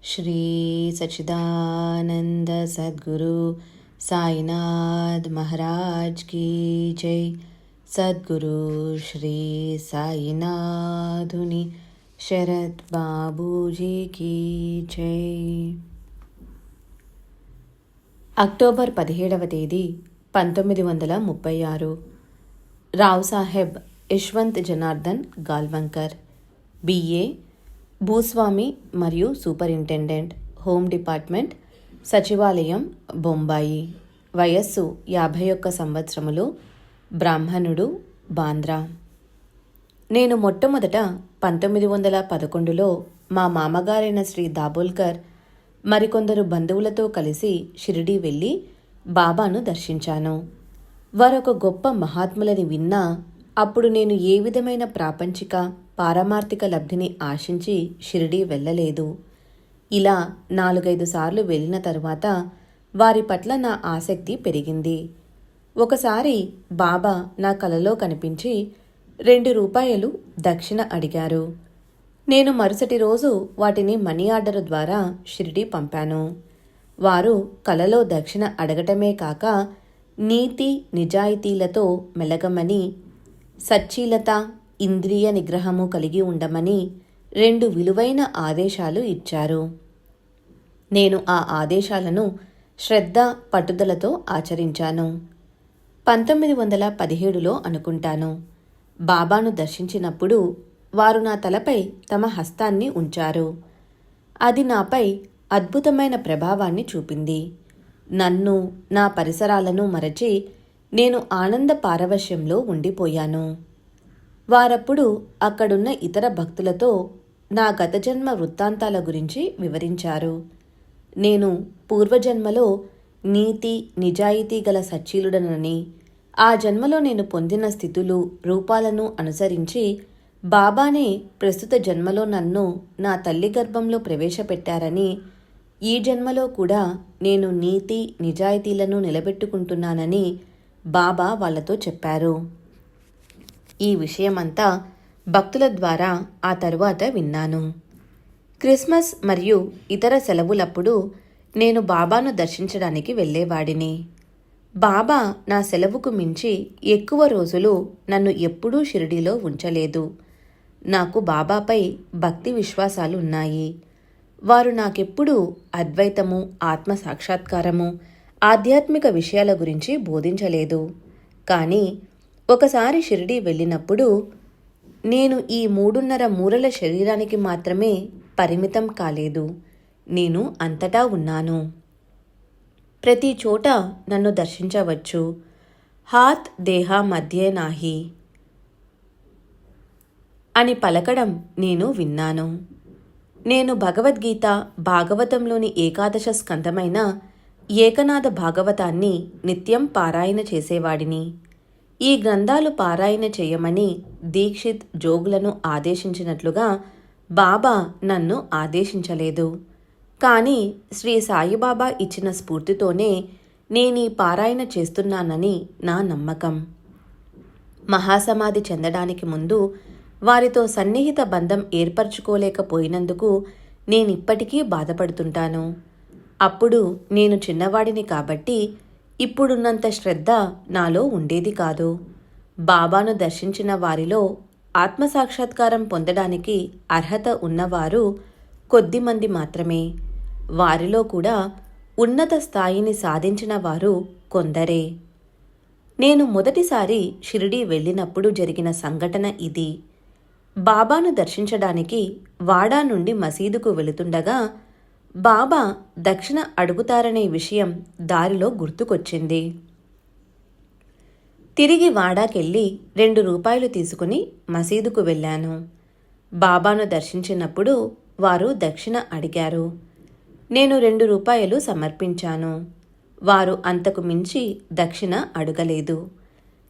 श्री सच्चिदानंद सद्गुरु साईनाथ महाराज की जय। सद्गुरु श्री साईनाथुनि शरद बाबूजी की जय। అక్టోబర్ 17వ తేదీ 1936 రావ్ సాహెబ్ యశ్వంత్ జనార్దన్ గాల్వంకర్, బిఏ, భూస్వామి మరియు సూపరింటెండెంట్, హోమ్ డిపార్ట్మెంట్, సచివాలయం, బొంబాయి. వయస్సు 51 సంవత్సరములు, బ్రాహ్మణుడు, బాంద్రా. నేను మొట్టమొదట 1911లో మా మామగారైన శ్రీ దాబోల్కర్ మరికొందరు బంధువులతో కలిసి షిరిడీ వెళ్ళి బాబాను దర్శించాను. వారొక గొప్ప మహాత్ములని విన్నా అప్పుడు నేను ఏ విధమైన ప్రాపంచిక పారమార్థిక లబ్ధిని ఆశించి షిరిడీ వెళ్ళలేదు. ఇలా 4-5 సార్లు వెళ్ళిన తరువాత వారి పట్ల నా ఆసక్తి పెరిగింది. ఒకసారి బాబా నా కలలో కనిపించి 2 రూపాయలు దక్షిణ అడిగారు. నేను మరుసటి రోజు వాటిని మనీ ఆర్డర్ ద్వారా షిరిడీ పంపాను. వారు కలలో దక్షిణ అడగటమే కాక నీతి నిజాయితీలతో మెలగమని, సచ్చీలత, ఇంద్రియ నిగ్రహము కలిగి ఉండమని 2 విలువైన ఆదేశాలు ఇచ్చారు. నేను ఆ ఆదేశాలను శ్రద్ధ పట్టుదలతో ఆచరించాను. 1917లో అనుకుంటాను, బాబాను దర్శించినప్పుడు వారు నా తలపై తమ హస్తాన్ని ఉంచారు. అది నాపై అద్భుతమైన ప్రభావాన్ని చూపింది. నన్ను, నా పరిసరాలను మరచి నేను ఆనంద పారవశ్యంలో ఉండిపోయాను. వారప్పుడు అక్కడున్న ఇతర భక్తులతో నా గత జన్మ వృత్తాంతాల గురించి వివరించారు. నేను పూర్వజన్మలో నీతి నిజాయితీ గల సచ్చీలుడనని, ఆ జన్మలో నేను పొందిన స్థితులు రూపాలను అనుసరించి బాబానే ప్రస్తుత జన్మలో నన్ను నా తల్లి గర్భంలో ప్రవేశపెట్టారని, ఈ జన్మలో కూడా నేను నీతి నిజాయితీలను నిలబెట్టుకుంటున్నానని బాబా వాళ్లతో చెప్పారు. ఈ విషయమంతా భక్తుల ద్వారా ఆ తరువాత విన్నాను. క్రిస్మస్ మరియు ఇతర సెలవులప్పుడు నేను బాబాను దర్శించడానికి వెళ్ళేవాడిని. బాబా నా సెలవుకు మించి ఎక్కువ రోజులు నన్ను ఎప్పుడూ షిరిడీలో ఉంచలేదు. నాకు బాబాపై భక్తి విశ్వాసాలు ఉన్నాయి. వారు నాకెప్పుడూ అద్వైతము, ఆత్మ సాక్షాత్కారము, ఆధ్యాత్మిక విషయాల గురించి బోధించలేదు. కానీ ఒకసారి షిరిడీ వెళ్ళినప్పుడు నేను ఈ 3.5 మూరల శరీరానికి మాత్రమే పరిమితం కాలేదు. నేను అంతటా ఉన్నాను. ప్రతి చోట నన్ను దర్శించవచ్చు. హాత్ దేహ మధ్యే నాహి అని పలకడం నేను విన్నాను. నేను భగవద్గీత, భాగవతంలోని ఏకాదశ స్కంధమైన ఏకనాథ భాగవతాన్ని నిత్యం పారాయణ చేసేవాడిని. ఈ గ్రంథాలు పారాయణ చేయమని దీక్షిత్ జోగులను ఆదేశించినట్లుగా బాబా నన్ను ఆదేశించలేదు. కానీ శ్రీ సాయిబాబా ఇచ్చిన స్ఫూర్తితోనే నేనీ పారాయణ చేస్తున్నానని నా నమ్మకం. మహాసమాధి చెందడానికి ముందు వారితో సన్నిహిత బంధం ఏర్పరచుకోలేకపోయినందుకు నేనిప్పటికీ బాధపడుతుంటాను. అప్పుడు నేను చిన్నవాడిని కాబట్టి ఇప్పుడున్నంత శ్రద్ధ నాలో ఉండేది కాదు. బాబాను దర్శించిన వారిలో ఆత్మసాక్షాత్కారం పొందడానికి అర్హత ఉన్నవారు కొద్దిమంది మాత్రమే. వారిలో కూడా ఉన్నత స్థాయిని సాధించిన వారు కొందరే. నేను మొదటిసారి షిరిడీ వెళ్ళినప్పుడు జరిగిన సంఘటన ఇది. బాబాను దర్శించడానికి వాడా నుండి మసీదుకు వెళుతుండగా బాబా దక్షిణ అడుగుతారనే విషయం దారిలో గుర్తుకొచ్చింది. తిరిగి వాడాకెళ్ళి 2 రూపాయలు తీసుకుని మసీదుకు వెళ్ళాను. బాబాను దర్శించినప్పుడు వారు దక్షిణ అడిగారు. నేను 2 రూపాయలు సమర్పించాను. వారు అంతకు మించి దక్షిణ అడగలేదు.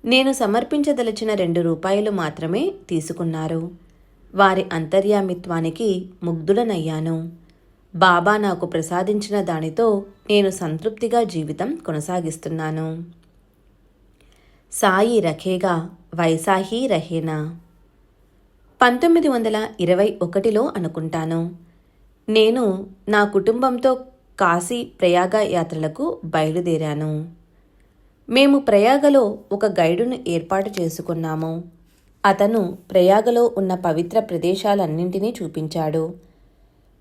నేను సమర్పించదలిచిన 2 రూపాయలు మాత్రమే తీసుకున్నారు. వారి అంతర్యామిత్వానికి ముగ్ధుడనయ్యాను. బాబా నాకు ప్రసాదించిన దానితో నేను సంతృప్తిగా జీవితం కొనసాగిస్తున్నాను. సాయి రఖేగా వైసాహీ రహేనా. 1921లో అనుకుంటాను. నేను నా కుటుంబంతో కాశీ ప్రయాగ యాత్రలకు బయలుదేరాను. మేము ప్రయాగలో ఒక గైడును ఏర్పాటు చేసుకున్నాము. అతను ప్రయాగలో ఉన్న పవిత్ర ప్రదేశాలన్నింటినీ చూపించాడు.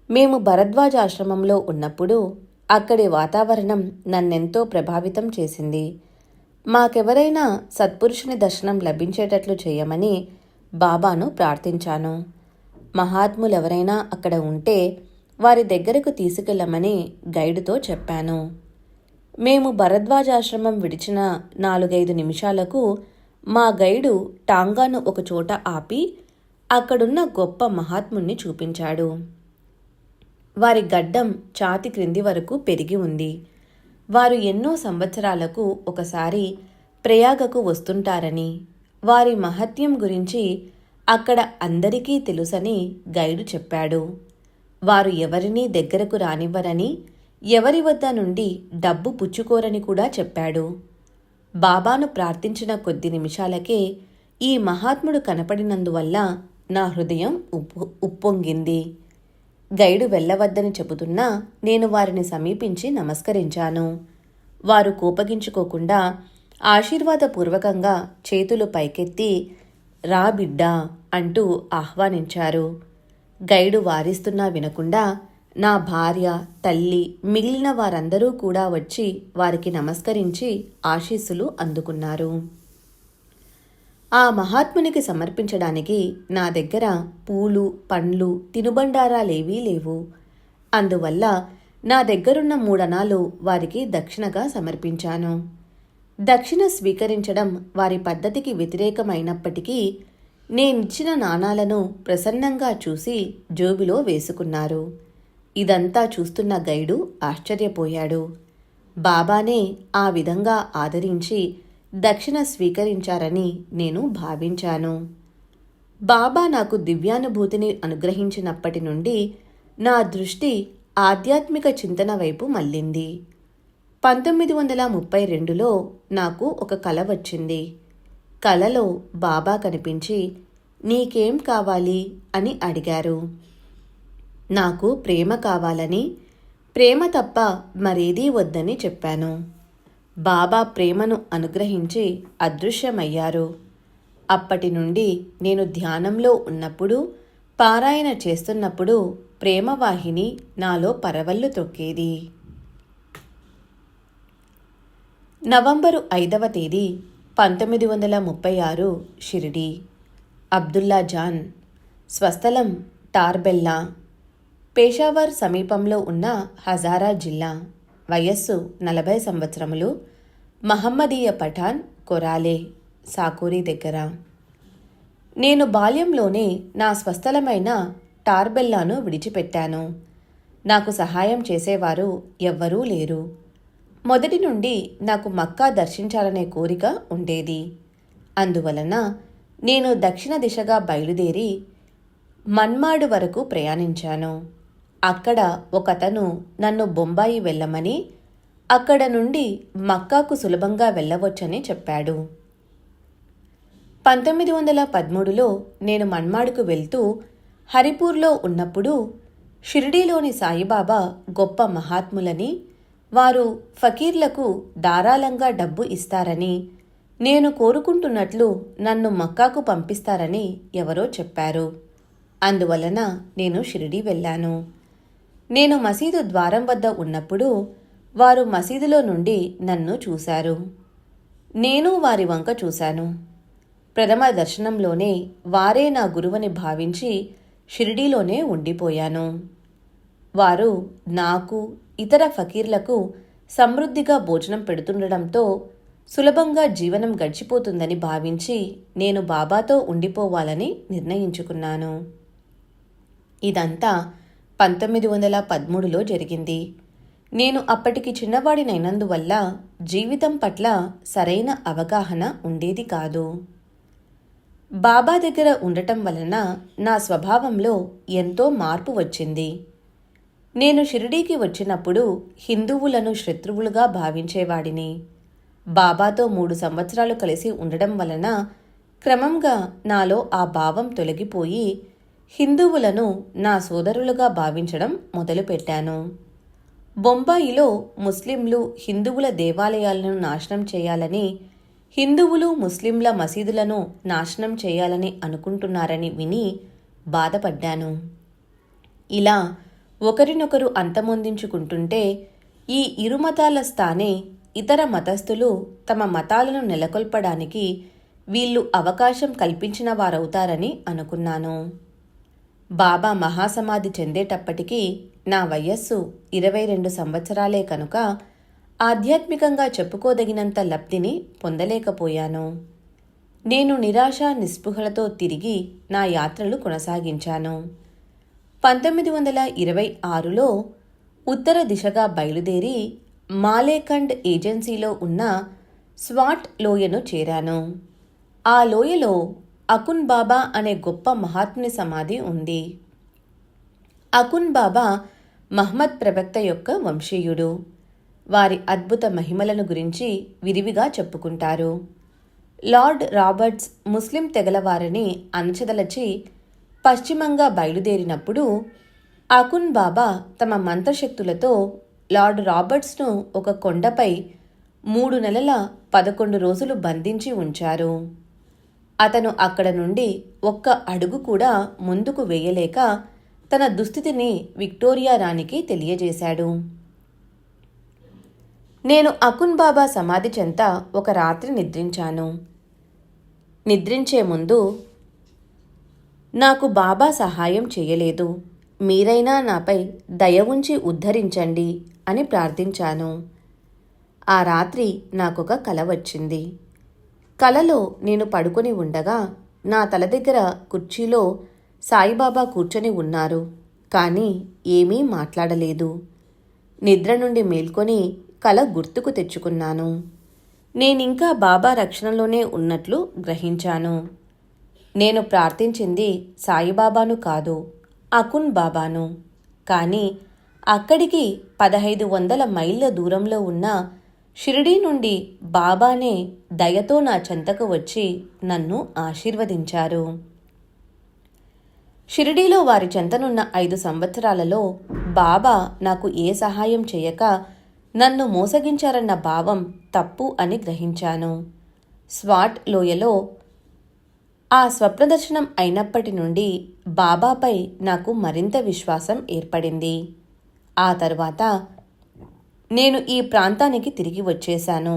మేము భరద్వాజ ఆశ్రమంలో ఉన్నప్పుడు అక్కడి వాతావరణం నన్నెంతో ప్రభావితం చేసింది. మాకెవరైనా సత్పురుషుని దర్శనం లభించేటట్లు చేయమని బాబాను ప్రార్థించాను. మహాత్ములెవరైనా అక్కడ ఉంటే వారి దగ్గరకు తీసుకెళ్లమని గైడుతో చెప్పాను. మేము భరద్వాజాశ్రమం విడిచిన 4-5 నిమిషాలకు మా గైడు టాంగాను ఒకచోట ఆపి అక్కడున్న గొప్ప మహాత్ముణ్ణి చూపించాడు. వారి గడ్డం ఛాతి క్రింది వరకు పెరిగి ఉంది. వారు ఎన్నో సంవత్సరాలకు ఒకసారి ప్రయాగకు వస్తుంటారని, వారి మహత్యం గురించి అక్కడ అందరికీ తెలుసని గైడు చెప్పాడు. వారు ఎవరినీ దగ్గరకు రానివ్వరని, ఎవరి వద్ద నుండి డబ్బు పుచ్చుకోరని కూడా చెప్పాడు. బాబాను ప్రార్థించిన కొద్ది నిమిషాలకే ఈ మహాత్ముడు కనపడినందువల్ల నా హృదయం ఉప్పొంగింది. గైడు వెళ్ళవద్దని చెబుతున్నా నేను వారిని సమీపించి నమస్కరించాను. వారు కోపగించుకోకుండా ఆశీర్వాదపూర్వకంగా చేతులు పైకెత్తి రా బిడ్డా అంటూ ఆహ్వానించారు. గైడు వారిస్తున్నా వినకుండా నా భార్య, తల్లి, మిగిలిన వారందరూ కూడా వచ్చి వారికి నమస్కరించి ఆశీస్సులు అందుకున్నారు. ఆ మహాత్మునికి సమర్పించడానికి నా దగ్గర పూలు, పండ్లు, తినుబండారాలేవీ లేవు. అందువల్ల నా దగ్గరున్న 3 అణాలు వారికి దక్షిణగా సమర్పించాను. దక్షిణ స్వీకరించడం వారి పద్ధతికి వ్యతిరేకమైనప్పటికీ నేనిచ్చిన నాణాలను ప్రసన్నంగా చూసి జోబిలో వేసుకున్నారు. ఇదంతా చూస్తున్న గైడు ఆశ్చర్యపోయాడు. బాబానే ఆ విధంగా ఆదరించి దక్షిణ స్వీకరించారని నేను భావించాను. బాబా నాకు దివ్యానుభూతిని అనుగ్రహించినప్పటి నుండి నా దృష్టి ఆధ్యాత్మిక చింతన వైపు మళ్ళింది. 1932లో నాకు ఒక కల వచ్చింది. కలలో బాబా కనిపించి నీకేం కావాలి అని అడిగారు. నాకు ప్రేమ కావాలని, ప్రేమ తప్ప మరేదీ వద్దని చెప్పాను. బాబా ప్రేమను అనుగ్రహించి అదృశ్యమయ్యారు. అప్పటి నుండి నేను ధ్యానంలో ఉన్నప్పుడు, పారాయణ చేస్తున్నప్పుడు ప్రేమవాహిని నాలో పరవళ్లు తొక్కేది. నవంబరు 5వ తేదీ 1936 షిరిడీ. అబ్దుల్లా జాన్. స్వస్థలం టార్బెల్లా, పేషావర్ సమీపంలో ఉన్న హజారా జిల్లా. వయస్సు 40 సంవత్సరములు. మహమ్మదీయ పఠాన్, కొరాలే, సాకూరి దగ్గర. నేను బాల్యంలోనే నా స్వస్థలమైన టార్బెల్లాను విడిచిపెట్టాను. నాకు సహాయం చేసేవారు ఎవ్వరూ లేరు. మొదటి నుండి నాకు మక్కా దర్శించాలనే కోరిక ఉండేది. అందువలన నేను దక్షిణ దిశగా బయలుదేరి మన్మాడు వరకు ప్రయాణించాను. అక్కడ ఒకతను నన్ను బొంబాయి వెళ్ళమని, అక్కడ నుండి మక్కాకు సులభంగా వెళ్ళవచ్చని చెప్పాడు. 1913లో నేను మన్మాడుకు వెళ్తూ హరిపూర్లో ఉన్నప్పుడు షిరిడీలోని సాయిబాబా గొప్ప మహాత్ములని, వారు ఫకీర్లకు ధారాళంగా డబ్బు ఇస్తారని, నేను కోరుకుంటున్నట్లు నన్ను మక్కాకు పంపిస్తారని ఎవరో చెప్పారు. అందువలన నేను షిరిడీ వెళ్ళాను. నేను మసీదు ద్వారం వద్ద ఉన్నప్పుడు వారు మసీదులో నుండి నన్ను చూశారు. నేను వారి వంక చూశాను. ప్రథమ దర్శనంలోనే వారే నా గురువని భావించి షిరిడీలోనే ఉండిపోయాను. వారు నాకు, ఇతర ఫకీర్లకు సమృద్ధిగా భోజనం పెడుతుండడంతో సులభంగా జీవనం గడిచిపోతుందని భావించి నేను బాబాతో ఉండిపోవాలని నిర్ణయించుకున్నాను. ఇదంతా 1913లో జరిగింది. నేను అప్పటికి చిన్నవాడినైనందువల్ల జీవితం పట్ల సరైన అవగాహన ఉండేది కాదు. బాబా దగ్గర ఉండటం వలన నా స్వభావంలో ఎంతో మార్పు వచ్చింది. నేను షిరిడీకి వచ్చినప్పుడు హిందువులను శత్రువులుగా భావించేవాడిని. బాబాతో 3 సంవత్సరాలు కలిసి ఉండడం వలన క్రమంగా నాలో ఆ భావం తొలగిపోయి హిందువులను నా సోదరులుగా భావించడం మొదలుపెట్టాను. బొంబాయిలో ముస్లింలు హిందువుల దేవాలయాలను నాశనం చేయాలని, హిందువులు ముస్లింల మసీదులను నాశనం చేయాలని అనుకుంటున్నారని విని బాధపడ్డాను. ఇలా ఒకరినొకరు అంతమొందించుకుంటుంటే ఈ ఇరు మతాల స్థానే ఇతర మతస్థులు తమ మతాలను నెలకొల్పడానికి వీళ్ళు అవకాశం కల్పించిన వారవుతారని అనుకున్నాను. బాబా మహాసమాధి చెందేటప్పటికీ నా వయస్సు 22 సంవత్సరాలే కనుక ఆధ్యాత్మికంగా చెప్పుకోదగినంత లబ్ధిని పొందలేకపోయాను. నేను నిరాశ నిస్పృహలతో తిరిగి నా యాత్రలు కొనసాగించాను. 1926లో ఉత్తర దిశగా బయలుదేరి మాలేఖండ్ ఏజెన్సీలో ఉన్న స్వాట్ లోయను చేరాను. ఆ లోయలో అకున్ బాబా అనే గొప్ప మహాత్ముని సమాధి ఉంది. అకున్ బాబా మహ్మద్ ప్రవక్త యొక్క వంశీయుడు. వారి అద్భుత మహిమలను గురించి విరివిగా చెప్పుకుంటారు. లార్డ్ రాబర్ట్స్ ముస్లిం తెగలవారిని అణచదలచి పశ్చిమంగా బయలుదేరినప్పుడు అకున్ బాబా తమ మంత్రశక్తులతో లార్డ్ రాబర్ట్స్ను ఒక కొండపై 3 నెలల 11 రోజులు బంధించి ఉంచారు. అతను అక్కడ నుండి ఒక్క అడుగు కూడా ముందుకు వేయలేక తన దుస్థితిని విక్టోరియా రాణికి తెలియజేశాడు. నేను అకున్ బాబా సమాధి చెంత ఒక రాత్రి నిద్రించాను. నిద్రించే ముందు, నాకు బాబా సహాయం చేయలేదు, మీరైనా నాపై దయ ఉంచి ఉద్ధరించండి అని ప్రార్థించాను. ఆ రాత్రి నాకొక కల వచ్చింది. కలలో నేను పడుకొని ఉండగా నా తల దగ్గర కుర్చీలో సాయిబాబా కూర్చొని ఉన్నారు, కానీ ఏమీ మాట్లాడలేదు. నిద్ర నుండి మేల్కొని కల గుర్తుకు తెచ్చుకున్నాను. నేనింకా బాబా రక్షణలోనే ఉన్నట్లు గ్రహించాను. నేను ప్రార్థించింది సాయిబాబాను కాదు, అకున్ బాబాను. కానీ అక్కడికి 1500 మైళ్ళ దూరంలో ఉన్న షిరిడీ నుండి బాబానే దయతో నా చెంతకు వచ్చి నన్ను ఆశీర్వదించారు. షిరిడీలో వారి చెంతనున్న 5 సంవత్సరాలలో బాబా నాకు ఏ సహాయం చేయక నన్ను మోసగించారన్న భావం తప్పు అని గ్రహించాను. స్వాట్ లోయలో ఆ స్వప్నదర్శనం అయినప్పటి నుండి బాబాపై నాకు మరింత విశ్వాసం ఏర్పడింది. ఆ తరువాత నేను ఈ ప్రాంతానికి తిరిగి వచ్చేశాను.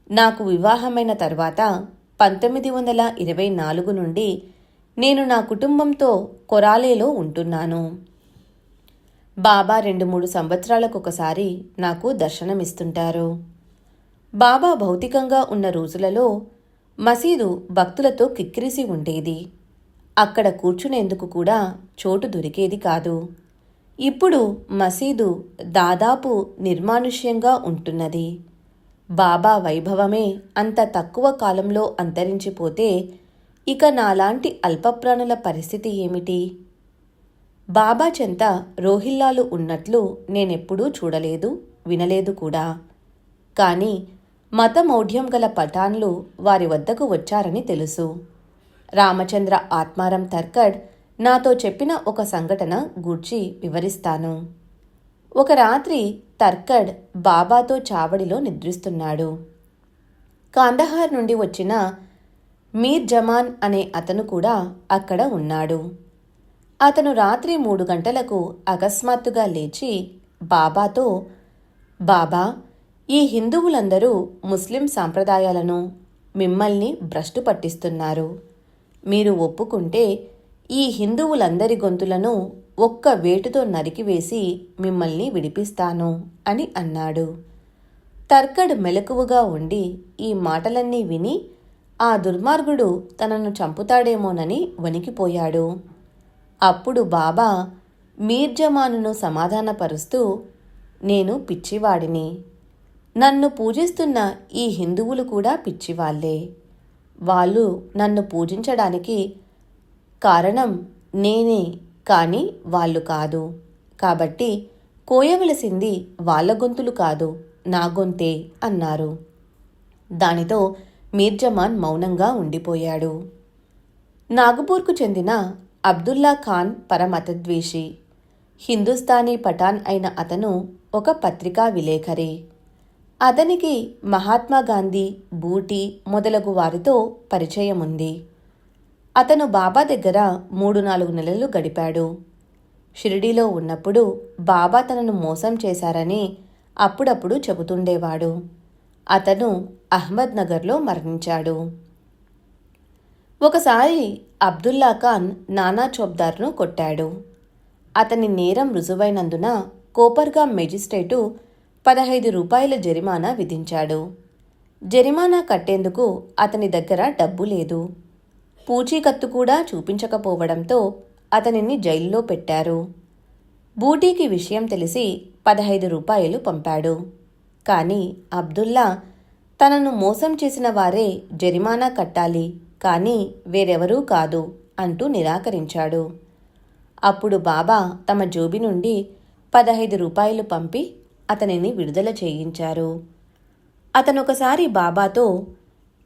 నాకు వివాహమైన తర్వాత 1924 నుండి నేను నా కుటుంబంతో కొరాలేలో ఉంటున్నాను. బాబా 2-3 సంవత్సరాలకొకసారి నాకు దర్శనమిస్తుంటారు. బాబా భౌతికంగా ఉన్న రోజులలో మసీదు భక్తులతో కిక్కిరిసి ఉండేది. అక్కడ కూర్చునేందుకు కూడా చోటు దొరికేది కాదు. ఇప్పుడు మసీదు దాదాపు నిర్మానుష్యంగా ఉంటున్నది. బాబా వైభవమే అంత తక్కువ కాలంలో అంతరించిపోతే ఇక నాలాంటి అల్పప్రాణుల పరిస్థితి ఏమిటి? బాబా చెంత రోహిల్లాలు ఉన్నట్లు నేనెప్పుడూ చూడలేదు, వినలేదు కూడా. కానీ మతమౌఢ్యం గల పఠాన్లు వారి వద్దకు వచ్చారని తెలుసు. రామచంద్ర ఆత్మారం తర్కడ్ నాతో చెప్పిన ఒక సంఘటన గూర్చి వివరిస్తాను. ఒక రాత్రి తర్కడ్ బాబాతో చావడిలో నిద్రిస్తున్నాడు. కాందహార్ నుండి వచ్చిన మీర్ జమాన్ అనే అతను కూడా అక్కడ ఉన్నాడు. అతను రాత్రి 3 గంటలకు అకస్మాత్తుగా లేచి బాబాతో, బాబా, ఈ హిందువులందరూ ముస్లిం సాంప్రదాయాలను, మిమ్మల్ని భ్రష్టు పట్టిస్తున్నారు. మీరు ఒప్పుకుంటే ఈ హిందువులందరి గొంతులను ఒక్క వేటుతో నరికివేసి మిమ్మల్ని విడిపిస్తాను అని అన్నాడు. తర్కడ్ మెలకువగా ఉండి ఈ మాటలన్నీ విని ఆ దుర్మార్గుడు తనను చంపుతాడేమోనని వణికిపోయాడు. అప్పుడు బాబా మీర్జమానును సమాధానపరుస్తూ, నేను పిచ్చివాడిని. నన్ను పూజిస్తున్న ఈ హిందువులు కూడా పిచ్చివాళ్లే. వాళ్ళు నన్ను పూజించడానికి కారణం నేనే, కానీ వాళ్ళు కాదు. కాబట్టి కోయవలసింది వాళ్ళ గొంతులు కాదు, నా గొంతే అన్నారు. దానితో మీర్జమాన్ మౌనంగా ఉండిపోయాడు. నాగపూర్కు చెందిన అబ్దుల్లా ఖాన్ పరమతద్వేషి. హిందుస్థానీ పఠాన్ అయిన అతను ఒక పత్రికా విలేఖరి. అతనికి మహాత్మాగాంధీ, బూటీ మొదలగు వారితో పరిచయం ఉంది. అతను బాబా దగ్గర 3-4 నెలలు గడిపాడు. షిరిడీలో ఉన్నప్పుడు బాబా తనను మోసం చేశారని అప్పుడప్పుడు చెబుతుండేవాడు. అతను అహ్మద్ నగర్లో మరణించాడు. ఒకసారి అబ్దుల్లా ఖాన్ నానా చౌబ్దార్ను కొట్టాడు. అతని నేరం రుజువైనందున కోపర్గాం మెజిస్ట్రేటు 15 రూపాయల జరిమానా విధించాడు. జరిమానా కట్టేందుకు అతని దగ్గర డబ్బు లేదు. పూచీకత్తు కూడా చూపించకపోవడంతో అతనిని జైల్లో పెట్టారు. బూటీకి విషయం తెలిసి 15 రూపాయలు పంపాడు. కానీ అబ్దుల్లా తనను మోసం చేసిన వారే జరిమానా కట్టాలి, కానీ వేరెవరూ కాదు అంటూ నిరాకరించాడు. అప్పుడు బాబా తమ జోబి నుండి 15 రూపాయలు పంపి అతనిని విడుదల చేయించారు. అతనొకసారి బాబాతో,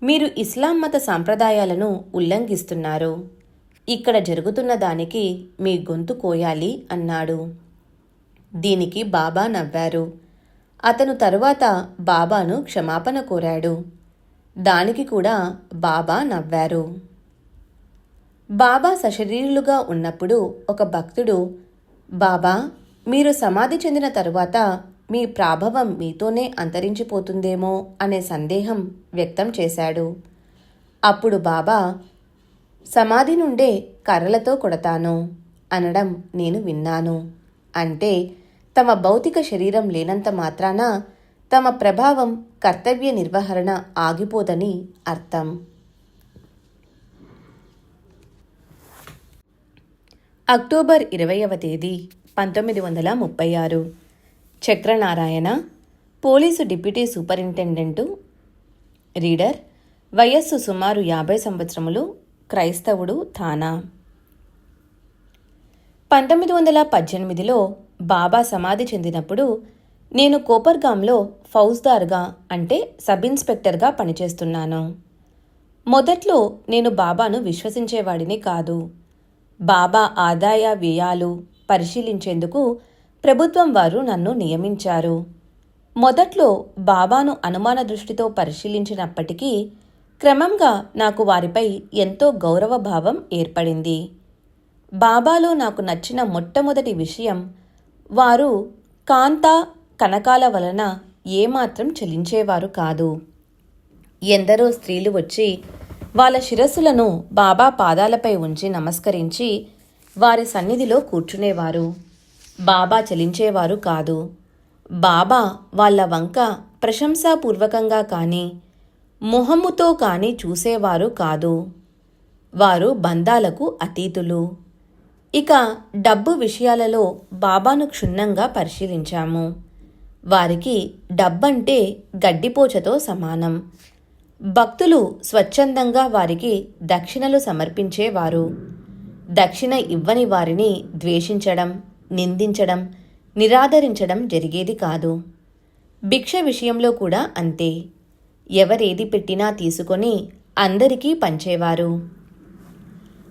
మీరు ఇస్లాం మత సాంప్రదాయాలను ఉల్లంఘిస్తున్నారు. ఇక్కడ జరుగుతున్న దానికి మీ గొంతు కోయాలి అన్నాడు. దీనికి బాబా నవ్వారు. అతను తరువాత బాబాను క్షమాపణ కోరాడు. దానికి కూడా బాబా నవ్వారు. బాబా సశరీరులుగా ఉన్నప్పుడు ఒక భక్తుడు, బాబా, మీరు సమాధి చెందిన తరువాత మీ ప్రాభవం మీతోనే అంతరించిపోతుందేమో అనే సందేహం వ్యక్తం చేశాడు. అప్పుడు బాబా, సమాధి నుండే కర్రలతో కొడతాను అనడం నేను విన్నాను. అంటే తమ భౌతిక శరీరం లేనంత మాత్రాన తమ ప్రభావం, కర్తవ్య నిర్వహణ ఆగిపోదని అర్థం. అక్టోబర్ 20వ తేదీ 1936. Chakranarayana, police deputy superintendent. Reader, వయస్సు సుమారు 50 సంవత్సరములు, క్రైస్తవుడు, థానా. 1918లో బాబా సమాధి చెందినప్పుడు నేను కోపర్గాంలో ఫౌజ్దార్గా అంటే సబ్ ఇన్స్పెక్టర్గా పనిచేస్తున్నాను. మొదట్లో నేను బాబాను విశ్వసించేవాడిని కాదు. బాబా ఆదాయ వ్యయాలు పరిశీలించేందుకు ప్రభుత్వం వారు నన్ను నియమించారు. మొదట్లో బాబాను అనుమాన దృష్టితో పరిశీలించినప్పటికీ క్రమంగా నాకు వారిపై ఎంతో గౌరవభావం ఏర్పడింది. బాబాలో నాకు నచ్చిన మొట్టమొదటి విషయం, వారు కాంతా కనకాల వలన ఏమాత్రం చలించేవారు కాదు. ఎందరో స్త్రీలు వచ్చి వాళ్ళ శిరస్సులను బాబా పాదాలపై ఉంచి నమస్కరించి వారి సన్నిధిలో కూర్చునేవారు. బాబా చలించేవారు కాదు. బాబా వాళ్ళ వంక ప్రశంసాపూర్వకంగా కానీ మొహముతో కానీ చూసేవారు కాదు. వారు బంధాలకు అతీతులు. ఇక డబ్బు విషయాలలో బాబాను క్షుణ్ణంగా పరిశీలించాము. వారికి డబ్బంటే గడ్డిపోచతో సమానం. భక్తులు స్వచ్ఛందంగా వారికి దక్షిణలు సమర్పించేవారు. దక్షిణ ఇవ్వని వారిని ద్వేషించడం, నిందించడం, నిరాదరించడం జరిగేది కాదు. భిక్ష విషయంలో కూడా అంతే. ఎవరేది పెట్టినా తీసుకొని అందరికీ పంచేవారు.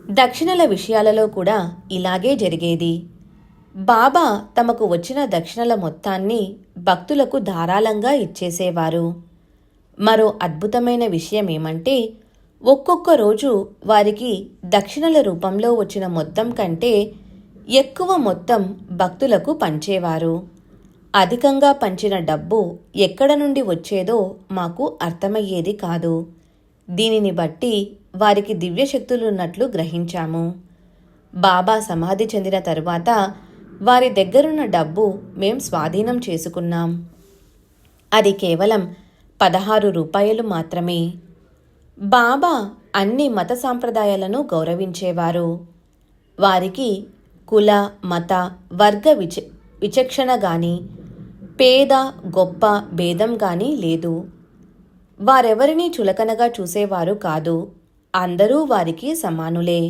దక్షిణల విషయాలలో కూడా ఇలాగే జరిగేది. బాబా తమకు వచ్చిన దక్షిణల మొత్తాన్ని భక్తులకు ధారాళంగా ఇచ్చేసేవారు. మరో అద్భుతమైన విషయమేమంటే, ఒక్కొక్క రోజు వారికి దక్షిణల రూపంలో వచ్చిన మొత్తం కంటే ఎక్కువ మొత్తం భక్తులకు పంచేవారు. అధికంగా పంచిన డబ్బు ఎక్కడ నుండి వచ్చేదో మాకు అర్థమయ్యేది కాదు. దీనిని బట్టి వారికి దివ్యశక్తులున్నట్లు గ్రహించాము. బాబా సమాధి చెందిన తరువాత వారి దగ్గరున్న డబ్బు మేం స్వాధీనం చేసుకున్నాం. అది కేవలం 16 రూపాయలు మాత్రమే. బాబా అన్ని మత సాంప్రదాయాలను గౌరవించేవారు. వారికి కుల, మత, వర్గ విచక్షణ గాని, పేద గొప్ప భేదం గాని లేదు. వారెవరినీ చులకనగా చూసేవారు కాదు. అందరూ వారికి సమానులే.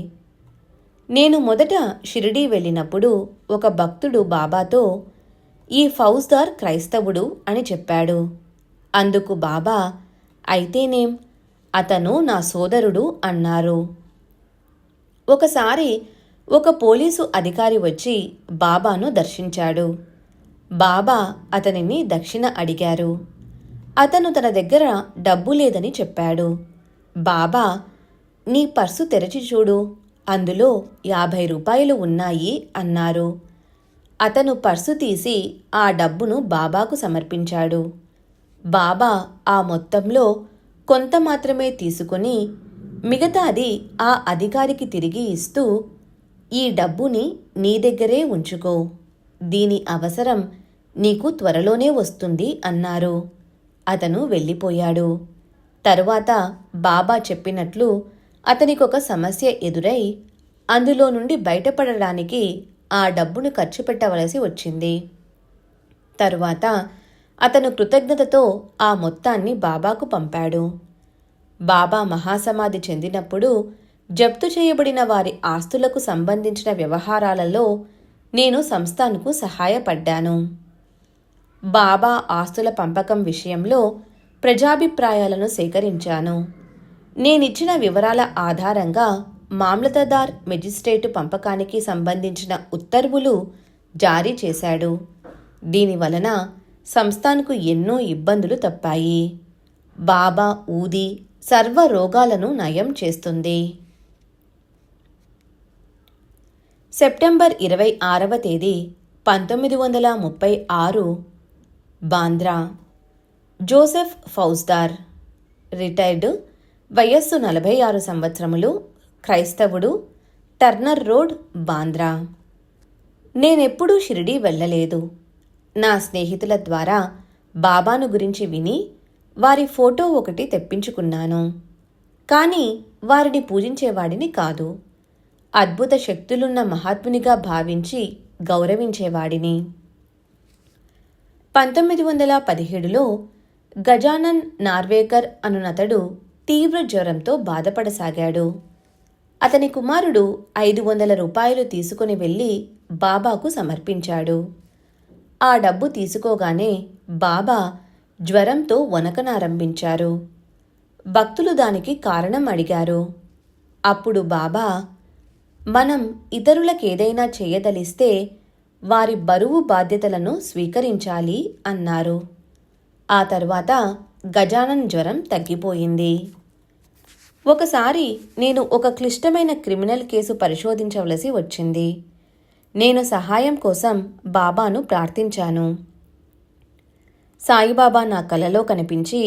నేను మొదట షిరిడీ వెళ్ళినప్పుడు ఒక భక్తుడు బాబాతో, ఈ ఫౌజ్దార్ క్రైస్తవుడు అని చెప్పాడు. అందుకు బాబా, అయితేనేం, అతను నా సోదరుడు అన్నారు. ఒకసారి ఒక పోలీసు అధికారి వచ్చి బాబాను దర్శించాడు. బాబా అతనిని దక్షిణ అడిగారు. అతను తన దగ్గర డబ్బు లేదని చెప్పాడు. బాబా, నీ పర్సు తెరచి చూడు, అందులో 50 రూపాయలు ఉన్నాయి అన్నారు. అతను పర్సు తీసి ఆ డబ్బును బాబాకు సమర్పించాడు. బాబా ఆ మొత్తంలో కొంత మాత్రమే తీసుకుని మిగతాది ఆ అధికారికి తిరిగి ఇస్తూ, ఈ డబ్బుని నీ దగ్గరే ఉంచుకో, దీని అవసరం నీకు త్వరలోనే వస్తుంది అన్నారు. అతను వెళ్ళిపోయాడు. తరువాత బాబా చెప్పినట్లు అతనికొక సమస్య ఎదురై అందులో నుండి బయటపడడానికి ఆ డబ్బును ఖర్చు పెట్టవలసి వచ్చింది. తరువాత అతను కృతజ్ఞతతో ఆ మొత్తాన్ని బాబాకు పంపాడు. బాబా మహాసమాధి చెందినప్పుడు జప్తు చేయబడిన వారి ఆస్తులకు సంబంధించిన వ్యవహారాలలో నేను సంస్థాన్కు సహాయపడ్డాను. బాబా ఆస్తుల పంపకం విషయంలో ప్రజాభిప్రాయాలను సేకరించాను. నేనిచ్చిన వివరాల ఆధారంగా మామ్లతదార్ మెజిస్ట్రేటు పంపకానికి సంబంధించిన ఉత్తర్వులు జారీ చేశాడు. దీనివలన సంస్థాన్కు ఎన్నో ఇబ్బందులు తప్పాయి. బాబా ఊది సర్వ రోగాలను నయం చేస్తుంది. సెప్టెంబర్ 26వ తేదీ 1936 బాంద్రా. జోసెఫ్ ఫౌజ్దార్, రిటైర్డ్, వయస్సు 46 సంవత్సరములు, క్రైస్తవుడు, టర్నర్ రోడ్, బాంద్రా. నేనెప్పుడూ షిరిడీ వెళ్ళలేదు. నా స్నేహితుల ద్వారా బాబాను గురించి విని వారి ఫోటో ఒకటి తెప్పించుకున్నాను. కానీ వారిని పూజించేవాడిని కాదు. అద్భుత శక్తులున్న మహాత్మునిగా భావించి గౌరవించేవాడిని. 1917లో గజానన్ నార్వేకర్ అనునతడు తీవ్ర జ్వరంతో బాధపడసాగాడు. అతని కుమారుడు 500 రూపాయలు తీసుకుని వెళ్ళి బాబాకు సమర్పించాడు. ఆ డబ్బు తీసుకోగానే బాబా జ్వరంతో వణకనారంభించారు. భక్తులు దానికి కారణం అడిగారు. అప్పుడు బాబా, మనం ఇతరులకేదైనా చేయదలిస్తే వారి బరువు బాధ్యతలను స్వీకరించాలి అన్నారు. ఆ తరువాత గజానన్ జ్వరం తగ్గిపోయింది. ఒకసారి నేను ఒక క్లిష్టమైన క్రిమినల్ కేసు పరిశోధించవలసి వచ్చింది. నేను సహాయం కోసం బాబాను ప్రార్థించాను. సాయిబాబా నా కలలో కనిపించి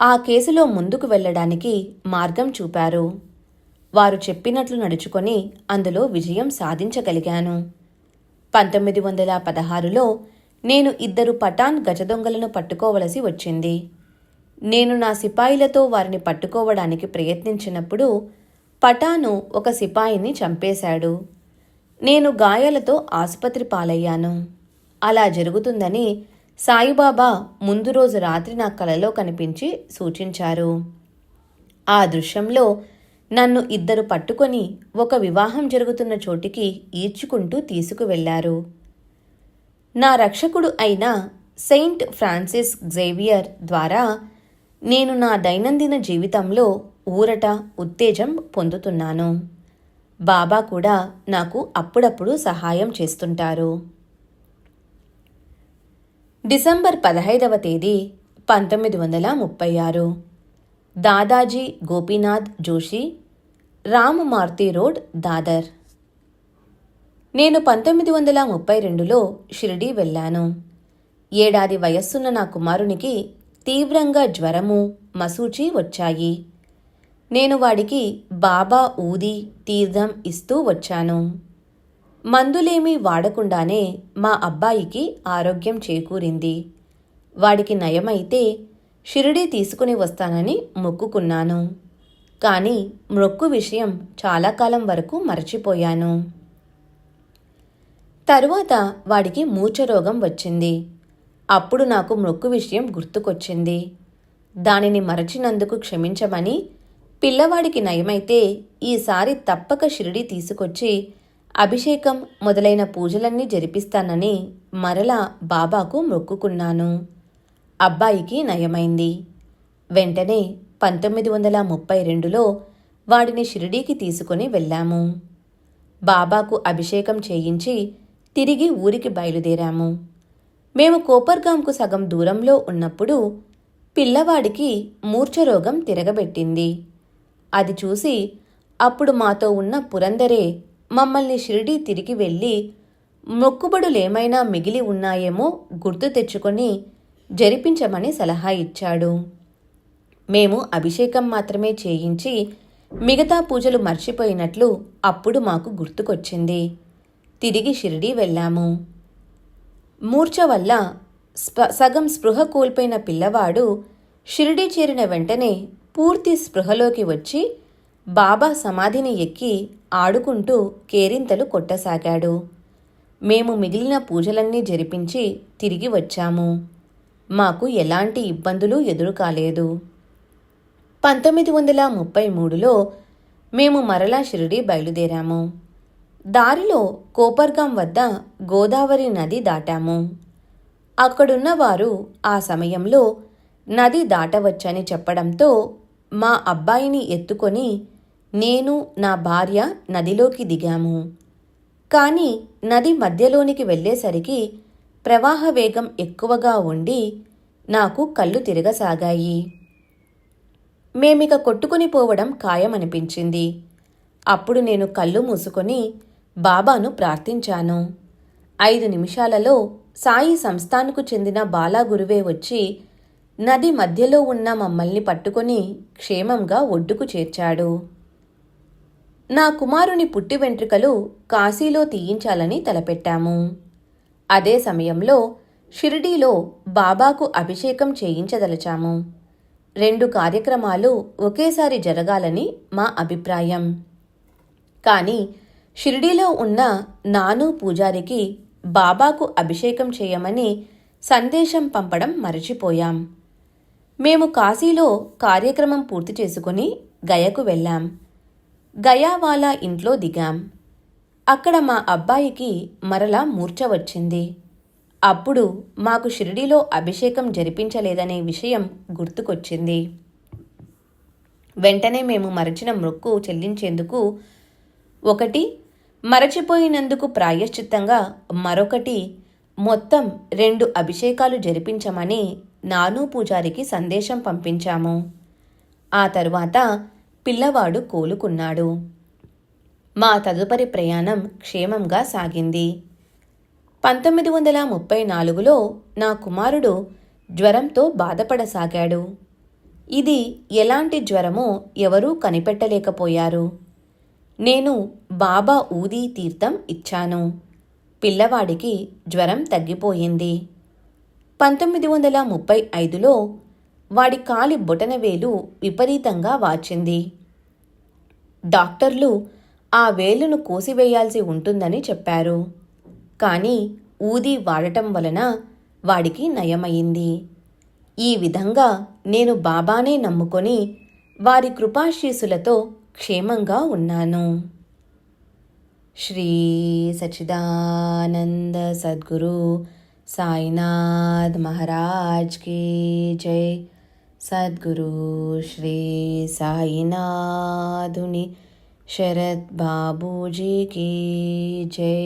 ఆ కేసులో ముందుకు వెళ్ళడానికి మార్గం చూపారు. వారు చెప్పినట్లు నడుచుకొని అందులో విజయం సాధించగలిగాను. 1916లో నేను 2 పఠాన్ గజదొంగలను పట్టుకోవలసి వచ్చింది. నేను నా సిపాయిలతో వారిని పట్టుకోవడానికి ప్రయత్నించినప్పుడు పఠాను ఒక సిపాయిని చంపేశాడు. నేను గాయాలతో ఆసుపత్రి పాలయ్యాను. అలా జరుగుతుందని సాయిబాబా ముందు రోజు రాత్రి నా కలలో కనిపించి సూచించారు. ఆ దృశ్యంలో నన్ను 2 పట్టుకొని ఒక వివాహం జరుగుతున్న చోటికి ఈడ్చుకుంటూ తీసుకువెళ్లారు. నా రక్షకుడు అయిన సెయింట్ ఫ్రాన్సిస్ జేవియర్ ద్వారా నేను నా దైనందిన జీవితంలో ఊరట, ఉత్తేజం పొందుతున్నాను. బాబా కూడా నాకు అప్పుడప్పుడు సహాయం చేస్తుంటారు. డిసెంబర్ 15వ తేదీ 1936 దాదాజీ గోపీనాథ్ జోషి, రామ్ మార్తి రోడ్, దాదర్. నేను 1932లో షిరిడీ వెళ్ళాను. 7 ఏడాది వయస్సున్న నా కుమారునికి తీవ్రంగా జ్వరము, మసూచి వచ్చాయి. నేను వాడికి బాబా ఊది, తీర్థం ఇస్తూ వచ్చాను. మందులేమీ వాడకుండానే మా అబ్బాయికి ఆరోగ్యం చేకూరింది. వాడికి నయమైతే షిరిడీ తీసుకుని వస్తానని మొక్కుకున్నాను. కానీ మొక్కు విషయం చాలా కాలం వరకు మరచిపోయాను. తరువాత వాడికి మూర్ఛరోగం వచ్చింది. అప్పుడు నాకు మొక్కు విషయం గుర్తుకొచ్చింది. దానిని మరచినందుకు క్షమించమని, పిల్లవాడికి నయమైతే ఈసారి తప్పక షిరిడీ తీసుకొచ్చి అభిషేకం మొదలైన పూజలన్నీ జరిపిస్తానని మరలా బాబాకు మొక్కుకున్నాను. అబ్బాయికి నయమైంది. వెంటనే 1932లో వాడిని షిరిడీకి తీసుకుని వెళ్ళాము. బాబాకు అభిషేకం చేయించి తిరిగి ఊరికి బయలుదేరాము. మేము కోపర్గాంకు సగం దూరంలో ఉన్నప్పుడు పిల్లవాడికి మూర్ఛరోగం తిరగబెట్టింది. అది చూసి అప్పుడు మాతో ఉన్న పురందరే మమ్మల్ని షిరిడీ తిరిగి వెళ్ళి మొక్కుబడులేమైనా మిగిలి ఉన్నాయేమో గుర్తు తెచ్చుకొని జరిపించమని సలహా ఇచ్చాడు. మేము అభిషేకం మాత్రమే చేయించి మిగతా పూజలు మర్చిపోయినట్లు అప్పుడు మాకు గుర్తుకొచ్చింది. తిరిగి షిరిడీ వెళ్ళాము. మూర్ఛ వల్ల సగం స్పృహ కోల్పోయిన పిల్లవాడు షిరిడీ చేరిన వెంటనే పూర్తి స్పృహలోకి వచ్చి బాబా సమాధిని ఎక్కి ఆడుకుంటూ కేరింతలు కొట్టసాగాడు. మేము మిగిలిన పూజలన్నీ జరిపించి తిరిగి వచ్చాము. మాకు ఎలాంటి ఇబ్బందులు ఎదురుకాలేదు. 1933లో మేము మరలా షిరిడీ బయలుదేరాము. దారిలో కోపర్గాం వద్ద గోదావరి నది దాటాము. అక్కడున్నవారు ఆ సమయంలో నది దాటవచ్చని చెప్పడంతో మా అబ్బాయిని ఎత్తుకొని నేను నా భార్య నదిలోకి దిగాము. కానీ నది మధ్యలోనికి వెళ్ళేసరికి ప్రవాహ వేగం ఎక్కువగా ఉండి నాకు కళ్ళు తిరగసాగాయి. మేమిక కొట్టుకుని పోవడం ఖాయమనిపించింది. అప్పుడు నేను కళ్ళు మూసుకొని బాబాను ప్రార్థించాను. 5 నిమిషాలలో సాయి సంస్థాన్కు చెందిన బాలాగురువే వచ్చి నది మధ్యలో ఉన్న మమ్మల్ని పట్టుకొని క్షేమంగా ఒడ్డుకు చేర్చాడు. నా కుమారుని పుట్టి వెంట్రుకలు కాశీలో తీయించాలని తలపెట్టాము. అదే సమయంలో షిరిడీలో బాబాకు అభిషేకం చేయించదలచాము. 2 కార్యక్రమాలు ఒకేసారి జరగాలని మా అభిప్రాయం. కానీ షిరిడీలో ఉన్న నాను పూజారికి బాబాకు అభిషేకం చేయమని సందేశం పంపడం మరచిపోయాం. మేము కాశీలో కార్యక్రమం పూర్తి చేసుకుని గయకు వెళ్ళాం. గయావాలా ఇంట్లో దిగాం. అక్కడ మా అబ్బాయికి మరలా మూర్ఛ వచ్చింది. అప్పుడు మాకు షిరిడీలో అభిషేకం జరిపించలేదనే విషయం గుర్తుకొచ్చింది. వెంటనే మేము మరచిన మొక్కు చెల్లించేందుకు 1 మరచిపోయినందుకు ప్రాయశ్చిత్తంగా మరొకటి మొత్తం 2 అభిషేకాలు జరిపించమని నాను పూజారికి సందేశం పంపించాము. ఆ తరువాత పిల్లవాడు కోలుకున్నాడు. మా తదుపరి ప్రయాణం క్షేమంగా సాగింది. 1934లో నా కుమారుడు జ్వరంతో బాధపడసాగాడు. ఇది ఎలాంటి జ్వరమో ఎవరూ కనిపెట్టలేకపోయారు. నేను బాబా ఊదీ తీర్థం ఇచ్చాను. పిల్లవాడికి జ్వరం తగ్గిపోయింది. 1935లో వాడి కాలి బొటనవేలు విపరీతంగా వాచింది. డాక్టర్లు ఆ వేలును కోసివేయాల్సి ఉంటుందని చెప్పారు. కానీ ఊదీ వాడటం వలన వాడికి నయమయింది. ఈ విధంగా నేను బాబానే నమ్ముకొని వారి కృపాశీసులతో క్షేమంగా ఉన్నాను. శ్రీ సచ్చిదానంద సద్గురు సాయినాథ్ మహారాజ్ కీ జై. సద్గురు శ్రీ సాయినాథుని శరత్ బాబూజీ కీ జై.